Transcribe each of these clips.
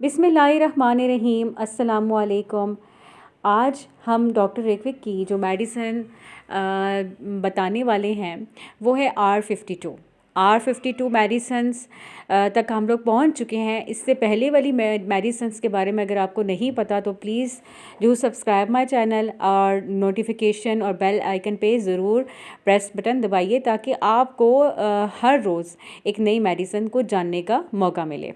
बिस्मिल्लाहिर्रहमानिर्रहीम अस्सलामुअलैकुम। आज हम डॉक्टर रेक्विक की जो मेडिसिन बताने वाले हैं वो है R52 मेडिसन्स तक हम लोग पहुंच चुके हैं। इससे पहले वाली मेडिसन्स के बारे में अगर आपको नहीं पता तो please do subscribe my channel और नोटिफिकेशन और बेल आइकन पे ज़रूर प्रेस बटन दबाइए ताकि आपको हर रोज़ एक नई मेडिसिन को जानने का मौका मिले।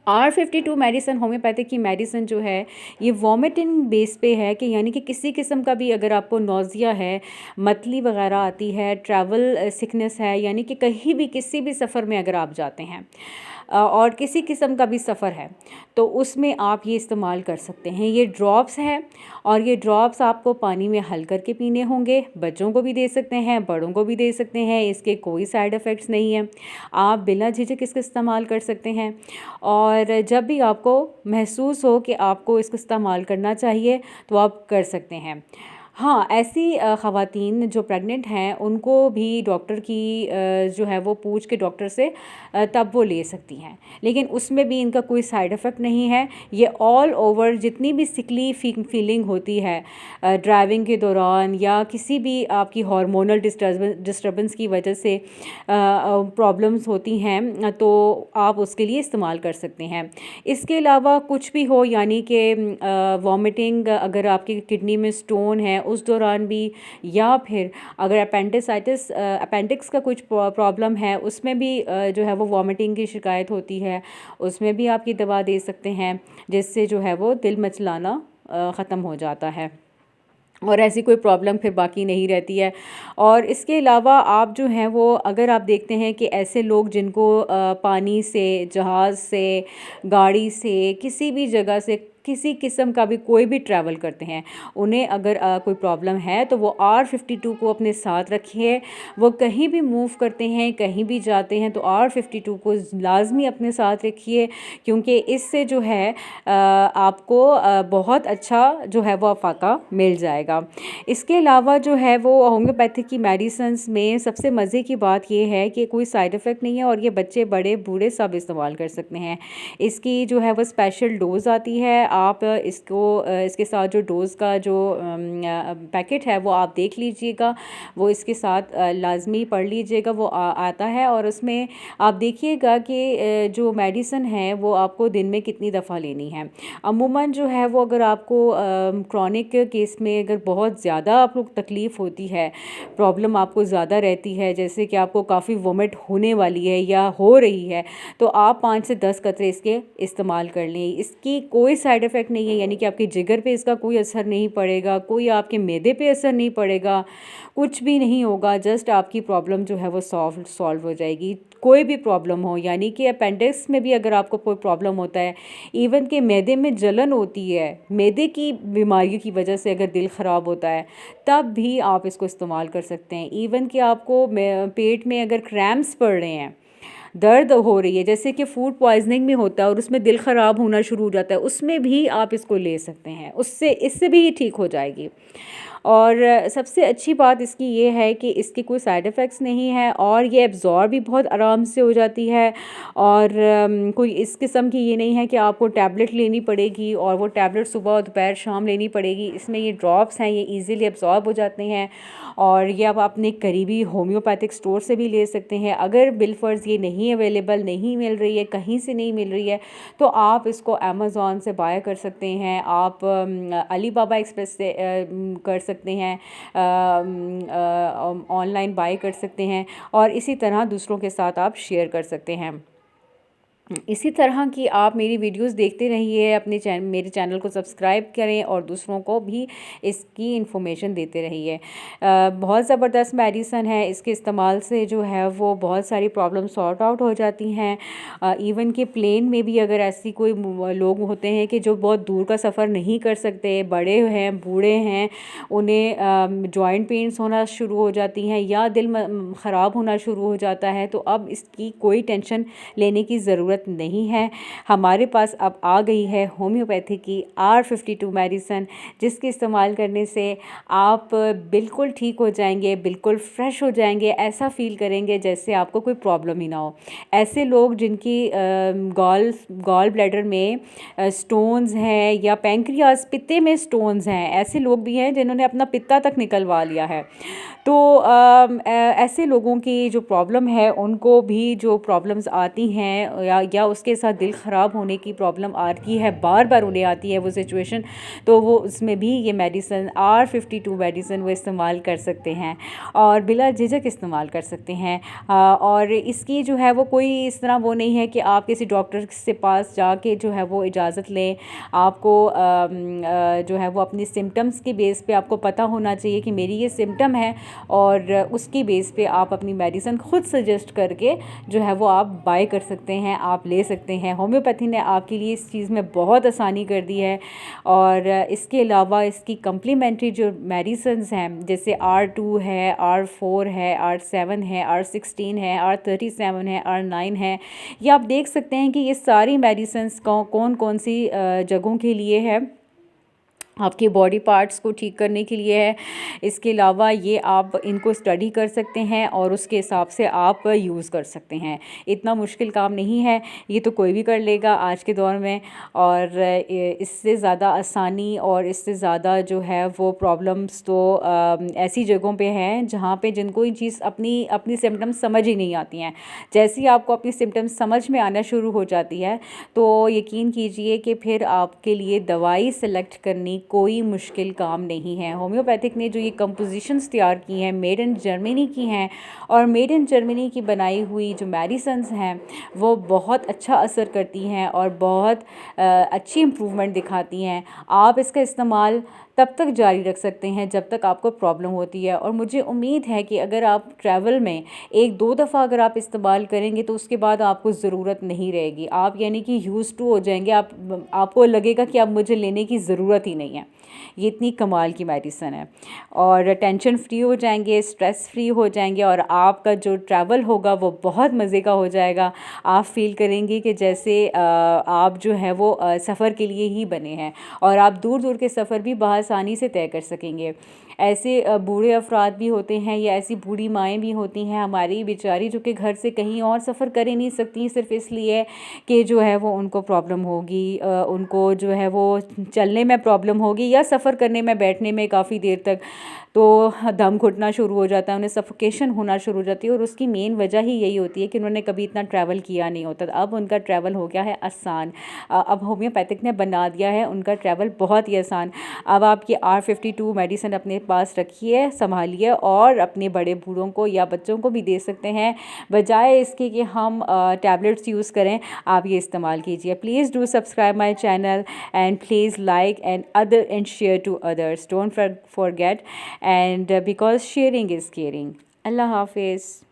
R52 मेडिसिन होम्योपैथिक की मेडिसिन जो है ये वॉमिटिंग बेस पे है कि यानी कि किसी किस्म का भी अगर आपको नौजिया है, मतली वगैरह आती है, ट्रैवल सिकनेस है, यानी कि कहीं भी किसी भी सफ़र में अगर आप जाते हैं और किसी किस्म का भी सफ़र है तो उसमें आप ये इस्तेमाल कर सकते हैं। ये ड्रॉप्स है और ये ड्रॉप्स आपको पानी में हल करके पीने होंगे। बच्चों को भी दे सकते हैं, बड़ों को भी दे सकते हैं, इसके कोई साइड इफ़ेक्ट्स नहीं हैं। आप बिना झिझक इसका इस्तेमाल कर सकते हैं और जब भी आपको महसूस हो कि आपको इसका इस्तेमाल करना चाहिए तो आप कर सकते हैं। हाँ, ऐसी ख़वातीन जो प्रेग्नेंट हैं उनको भी डॉक्टर की जो है वो पूछ के डॉक्टर से तब वो ले सकती हैं, लेकिन उसमें भी इनका कोई साइड इफ़ेक्ट नहीं है। ये ऑल ओवर जितनी भी सिकली फीलिंग होती है ड्राइविंग के दौरान या किसी भी आपकी हार्मोनल डिस्टर्बेंस की वजह से प्रॉब्लम्स होती हैं तो आप उसके लिए इस्तेमाल कर सकते हैं। इसके अलावा कुछ भी हो, यानी कि वॉमिटिंग, अगर आपकी किडनी में स्टोन है उस दौरान भी, या फिर अगर अपेंडिक्स का कुछ प्रॉब्लम है उसमें भी जो है वो वॉमिटिंग की शिकायत होती है, उसमें भी आपकी दवा दे सकते हैं जिससे जो है वो दिल मचलाना ख़त्म हो जाता है और ऐसी कोई प्रॉब्लम फिर बाकी नहीं रहती है। और इसके अलावा आप जो हैं वो अगर आप देखते हैं कि ऐसे लोग जिनको पानी से, जहाज़ से, गाड़ी से, किसी भी जगह से किसी किस्म का भी कोई भी ट्रैवल करते हैं, उन्हें अगर कोई प्रॉब्लम है तो वो R52 को अपने साथ रखिए। वो कहीं भी मूव करते हैं, कहीं भी जाते हैं तो R52 को लाजमी अपने साथ रखिए, क्योंकि इससे जो है आपको बहुत अच्छा जो है वो अफाका मिल जाएगा। इसके अलावा जो है वो होम्योपैथिक की मेडिसिन्स में सबसे मज़े की बात ये है कि कोई साइड इफ़ेक्ट नहीं है और ये बच्चे बड़े बूढ़े सब इस्तेमाल कर सकते हैं। इसकी जो है वो स्पेशल डोज़ आती है, आप इसको इसके साथ जो डोज़ का जो पैकेट है वो आप देख लीजिएगा, वो इसके साथ लाजमी पढ़ लीजिएगा, वो आता है और उसमें आप देखिएगा कि जो मेडिसिन है वो आपको दिन में कितनी दफ़ा लेनी है। अमूमन जो है वो अगर आपको क्रॉनिक केस में अगर बहुत ज़्यादा आप लोग तकलीफ़ होती है, प्रॉब्लम आपको ज़्यादा रहती है, जैसे कि आपको काफ़ी वोमिट होने वाली है या हो रही है, तो आप 5 से 10 कतरे इसके इस्तेमाल कर लें। इसकी कोई साइड इफ़ेक्ट नहीं है, यानी कि आपके जिगर पे इसका कोई असर नहीं पड़ेगा, कोई आपके मैदे पे असर नहीं पड़ेगा, कुछ भी नहीं होगा। जस्ट आपकी प्रॉब्लम जो है वो सॉल्व हो जाएगी। कोई भी प्रॉब्लम हो, यानी कि अपेंडिक्स में भी अगर आपको कोई प्रॉब्लम होता है, इवन के मैदे में जलन होती है, मैदे की बीमारियों की वजह से अगर दिल ख़राब होता है तब भी आप इसको इस्तेमाल कर सकते हैं। इवन कि आपको पेट में अगर क्रैम्प्स पड़ रहे हैं, दर्द हो रही है, जैसे कि फूड पॉइजनिंग में होता है और उसमें दिल ख़राब होना शुरू हो जाता है, उसमें भी आप इसको ले सकते हैं, उससे इससे भी ठीक हो जाएगी। और सबसे अच्छी बात इसकी ये है कि इसके कोई साइड इफ़ेक्ट्स नहीं है और ये एब्ज़ॉर्ब भी बहुत आराम से हो जाती है और कोई इस किस्म की ये नहीं है कि आपको टैबलेट लेनी पड़ेगी और वो टैबलेट सुबह दोपहर शाम लेनी पड़ेगी। इसमें ये ड्रॉप्स हैं, ये ईज़िली एब्ज़ॉर्ब हो जाते हैं और ये आप अपने करीबी होम्योपैथिक स्टोर से भी ले सकते हैं। अगर बिलफ़र्ज़ ये नहीं अवेलेबल, नहीं मिल रही है, कहीं से नहीं मिल रही है, तो आप इसको अमेज़ॉन से बाय कर सकते हैं, आप अली बाबा एक्सप्रेस से कर सकते हैं, ऑनलाइन बाय कर सकते हैं और इसी तरह दूसरों के साथ आप शेयर कर सकते हैं। इसी तरह की आप मेरी वीडियोस देखते रहिए, मेरे चैनल को सब्सक्राइब करें और दूसरों को भी इसकी इन्फॉर्मेशन देते रहिए। बहुत ज़बरदस्त मेडिसन है, इसके इस्तेमाल से जो है वो बहुत सारी प्रॉब्लम सॉर्ट आउट हो जाती हैं। इवन कि प्लेन में भी अगर ऐसी कोई लोग होते हैं कि जो बहुत दूर का सफ़र नहीं कर सकते, बड़े हैं, बूढ़े हैं, उन्हें जॉइंट पेन्स होना शुरू हो जाती हैं या दिल ख़राब होना शुरू हो जाता है, तो अब इसकी कोई टेंशन लेने की ज़रूरत ज़रूरत नहीं है। हमारे पास अब आ गई है होम्योपैथी की R52 मेडिसिन, जिसके इस्तेमाल करने से आप बिल्कुल ठीक हो जाएंगे, बिल्कुल फ्रेश हो जाएंगे, ऐसा फील करेंगे जैसे आपको कोई प्रॉब्लम ही ना हो। ऐसे लोग जिनकी गॉल ब्लैडर में स्टोन्स हैं या पैंक्रियास पित्ते में स्टोन्स हैं, ऐसे लोग भी हैं जिन्होंने अपना पित्ता तक निकलवा लिया है। तो ऐसे लोगों की जो प्रॉब्लम है, उनको भी जो प्रॉब्लम्स आती हैं या उसके साथ दिल ख़राब होने की प्रॉब्लम आती है, बार बार उन्हें आती है वो सिचुएशन, तो वो उसमें भी ये मेडिसिन R52 मेडिसिन वो इस्तेमाल कर सकते हैं और बिला झिझक इस्तेमाल कर सकते हैं। और इसकी जो है वो कोई इस तरह वो नहीं है कि आप किसी डॉक्टर से पास जाके जो है वो इजाज़त लें। आपको जो है वो अपनी सिम्टम्स के बेस पे आपको पता होना चाहिए कि मेरी ये सिम्टम है, और उसकी बेस पे आप अपनी मेडिसिन खुद सजेस्ट करके जो है वो आप बाय कर सकते हैं, आप ले सकते हैं। होम्योपैथी ने आपके लिए इस चीज़ में बहुत आसानी कर दी है। और इसके अलावा इसकी कम्प्लीमेंट्री जो मेडिसिन्स हैं, जैसे R2 है, R4 है, R7 है, R16 है, R37 है, R9 है, ये आप देख सकते हैं कि ये सारी मेडिसिन्स कौन कौन सी जगहों के लिए है, आपके बॉडी पार्ट्स को ठीक करने के लिए है। इसके अलावा ये आप इनको स्टडी कर सकते हैं और उसके हिसाब से आप यूज़ कर सकते हैं। इतना मुश्किल काम नहीं है, ये तो कोई भी कर लेगा आज के दौर में। और इससे ज़्यादा आसानी और इससे ज़्यादा जो है वो प्रॉब्लम्स तो ऐसी जगहों पे हैं जहाँ पे जिनको ये चीज़ अपनी अपनी सिम्टम्स समझ ही नहीं आती हैं। जैसे ही आपको अपनी सिम्टम्स समझ में आना शुरू हो जाती है, तो यकीन कीजिए कि फिर आपके लिए दवाई सेलेक्ट करनी कोई मुश्किल काम नहीं है। होम्योपैथिक ने जो ये कंपोजिशंस तैयार की हैं, मेड इन जर्मनी की हैं, और मेड इन जर्मनी की बनाई हुई जो मेडिसिन्स हैं वो बहुत अच्छा असर करती हैं और बहुत अच्छी इम्प्रूवमेंट दिखाती हैं। आप इसका इस्तेमाल तब तक जारी रख सकते हैं जब तक आपको प्रॉब्लम होती है। और मुझे उम्मीद है कि अगर आप ट्रैवल में एक दो दफ़ा अगर आप इस्तेमाल करेंगे तो उसके बाद आपको ज़रूरत नहीं रहेगी। आप यानी कि यूज़ टू हो जाएंगे, आपको लगेगा कि अब मुझे लेने की ज़रूरत ही नहीं है। ये इतनी कमाल की मेडिसिन है, और टेंशन फ्री हो जाएंगे, स्ट्रेस फ्री हो जाएंगे, और आपका जो ट्रैवल होगा वो बहुत मज़े का हो जाएगा। आप फील करेंगे कि जैसे आप जो है वो सफ़र के लिए ही बने हैं, और आप दूर दूर के सफ़र भी आसानी से तय कर सकेंगे। ऐसे बूढ़े अफराद भी होते हैं या ऐसी बूढ़ी माएँ भी होती हैं हमारी बेचारी, जो कि घर से कहीं और सफ़र कर ही नहीं सकती सिर्फ इसलिए कि जो है वो उनको प्रॉब्लम होगी, उनको जो है वो चलने में प्रॉब्लम होगी या सफ़र करने में, बैठने में काफ़ी देर तक तो दम घुटना शुरू हो जाता है, उन्हें सफोकेशन होना शुरू हो जाती है। और उसकी मेन वजह ही यही होती है कि उन्होंने कभी इतना ट्रैवल किया नहीं होता। अब उनका ट्रैवल हो गया है आसान। अब होम्योपैथिक ने बना दिया है उनका ट्रैवल बहुत ही आसान। अब आप ये R52 मेडिसिन अपने पास रखिए, संभालिए, और अपने बड़े बूढ़ों को या बच्चों को भी दे सकते हैं। बजाय इसके कि हम टैबलेट्स यूज़ करें, आप ये इस्तेमाल कीजिए। Please do subscribe my channel and please like and share to others. Don't forget, and because sharing is caring. Allah Hafiz.